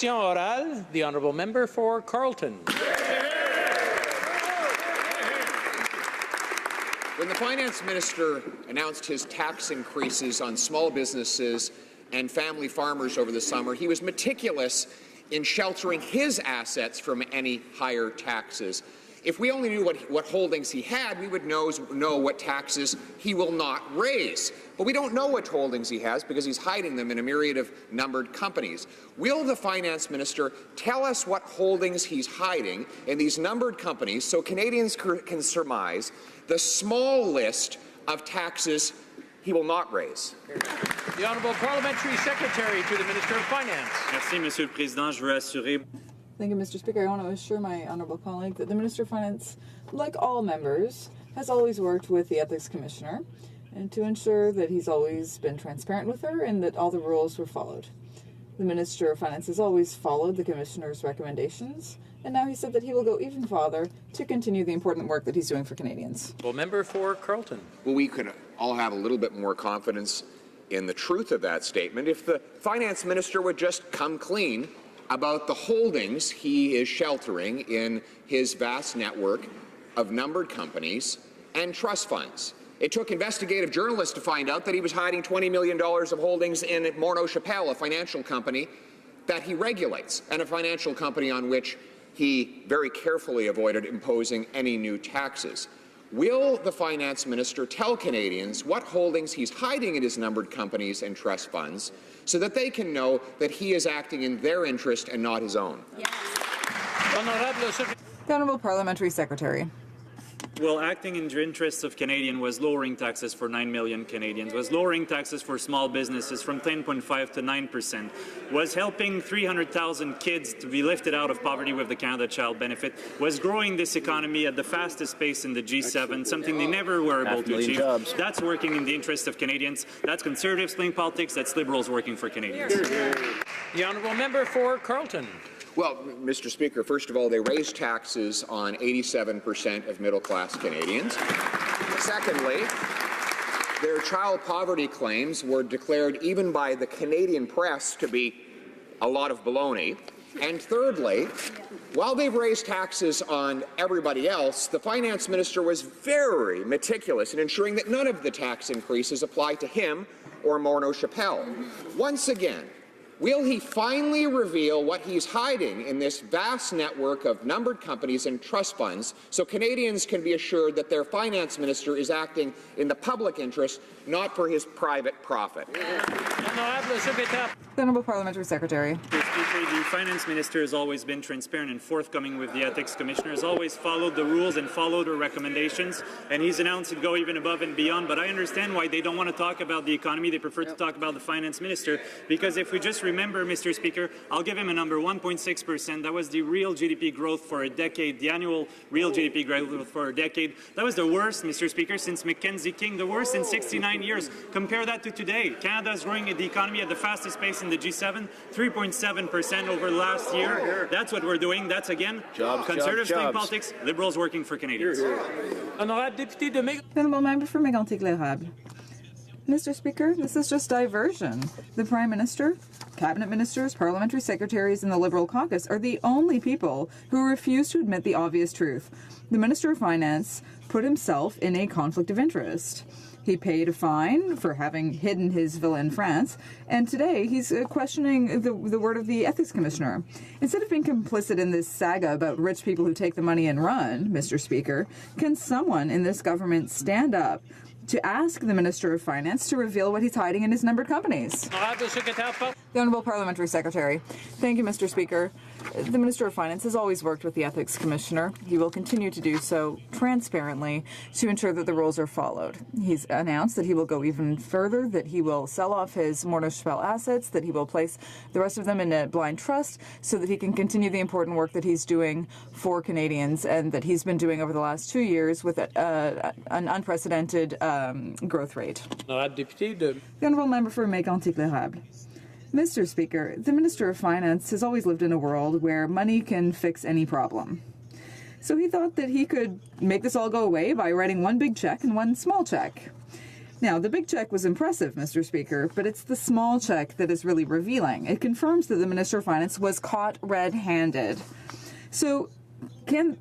Question orale, the honourable member for Carleton. When the finance minister announced his tax increases on small businesses and family farmers over the summer, he was meticulous in sheltering his assets from any higher taxes. If we only knew what holdings he had, we would know what taxes he will not raise. But we don't know what holdings he has because he's hiding them in a myriad of numbered companies. Will the finance minister tell us what holdings he's hiding in these numbered companies so Canadians can surmise the small list of taxes he will not raise? The Honourable Parliamentary Secretary to the Minister of Finance. Merci, Monsieur le Président. Je veux assurer. Thank you, Mr. Speaker. I want to assure my honourable colleague that the Minister of Finance, like all members, has always worked with the Ethics Commissioner and to ensure that he's always been transparent with her and that all the rules were followed. The Minister of Finance has always followed the Commissioner's recommendations, and now he said that he will go even farther to continue the important work that he's doing for Canadians. Well, member for Carleton. Well, we could all have a little bit more confidence in the truth of that statement if the finance minister would just come clean about the holdings he is sheltering in his vast network of numbered companies and trust funds. It took investigative journalists to find out that he was hiding $20 million of holdings in Morneau Chappelle, a financial company that he regulates, and a financial company on which he very carefully avoided imposing any new taxes. Will the finance minister tell Canadians what holdings he's hiding in his numbered companies and trust funds so that they can know that he is acting in their interest and not his own? Yes. The Honourable Parliamentary Secretary. Well, acting in the interests of Canadians was lowering taxes for 9 million Canadians, was lowering taxes for small businesses from 10.5% to 9%, was helping 300,000 kids to be lifted out of poverty with the Canada Child Benefit, was growing this economy at the fastest pace in the G7, something they never were able to achieve. That's working in the interest of Canadians. That's Conservatives playing politics. That's Liberals working for Canadians. The honourable member for Carleton. Well, Mr. Speaker, first of all, they raised taxes on 87% of middle-class Canadians. Secondly, their child poverty claims were declared even by the Canadian press to be a lot of baloney. And thirdly, while they've raised taxes on everybody else, the finance minister was very meticulous in ensuring that none of the tax increases apply to him or Morneau Chappelle. Once again, will he finally reveal what he's hiding in this vast network of numbered companies and trust funds so Canadians can be assured that their finance minister is acting in the public interest, not for his private profit? The Honourable Parliamentary Secretary. Mr. Speaker, the finance minister has always been transparent and forthcoming with the ethics commissioner, has always followed the rules and followed her recommendations, and he's announced to go even above and beyond. But I understand why they don't want to talk about the economy. They prefer to talk about the finance minister, because if we just remember, Mr. Speaker, I'll give him a number, 1.6%. That was the real GDP growth for a decade, the annual real GDP growth for a decade. That was the worst, Mr. Speaker, since Mackenzie King, the worst in 69 years. Compare that to today. Canada is growing the economy at the fastest pace in the G7, 3.7% over last year. That's what we're doing. That's, again, Conservatives playing politics, Liberals working for Canadians. Honourable member for Mégantic-L'Érable. Mr. Speaker, this is just diversion. The Prime Minister, Cabinet Ministers, Parliamentary Secretaries, and the Liberal caucus are the only people who refuse to admit the obvious truth. The Minister of Finance put himself in a conflict of interest. He paid a fine for having hidden his villa in France, and today he's questioning the word of the Ethics Commissioner. Instead of being complicit in this saga about rich people who take the money and run, Mr. Speaker, can someone in this government stand up to ask the Minister of Finance to reveal what he's hiding in his numbered companies? The Honourable Parliamentary Secretary. Thank you, Mr. Speaker. The Minister of Finance has always worked with the Ethics Commissioner. He will continue to do so transparently to ensure that the rules are followed. He's announced that he will go even further, that he will sell off his Morneau Chappelle assets, that he will place the rest of them in a blind trust so that he can continue the important work that he's doing for Canadians and that he's been doing over the last 2 years with an unprecedented growth rate. The Honourable Member for Mégantic-L'Érable. Mr. Speaker, the Minister of Finance has always lived in a world where money can fix any problem. So he thought that he could make this all go away by writing one big check and one small check. Now, the big check was impressive, Mr. Speaker, but it's the small check that is really revealing. It confirms that the Minister of Finance was caught red-handed. So,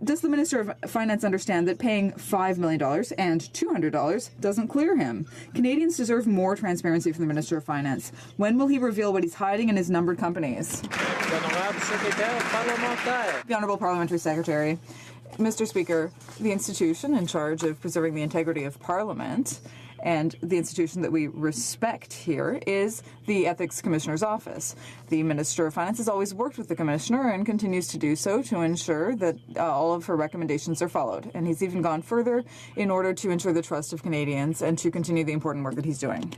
does the Minister of Finance understand that paying $5 million and $200 doesn't clear him? Canadians deserve more transparency from the Minister of Finance. When will he reveal what he's hiding in his numbered companies? The Honourable Parliamentary Secretary. Mr. Speaker, the institution in charge of preserving the integrity of Parliament and the institution that we respect here is the Ethics Commissioner's Office. The Minister of Finance has always worked with the Commissioner and continues to do so to ensure that all of her recommendations are followed. And he's even gone further in order to ensure the trust of Canadians and to continue the important work that he's doing.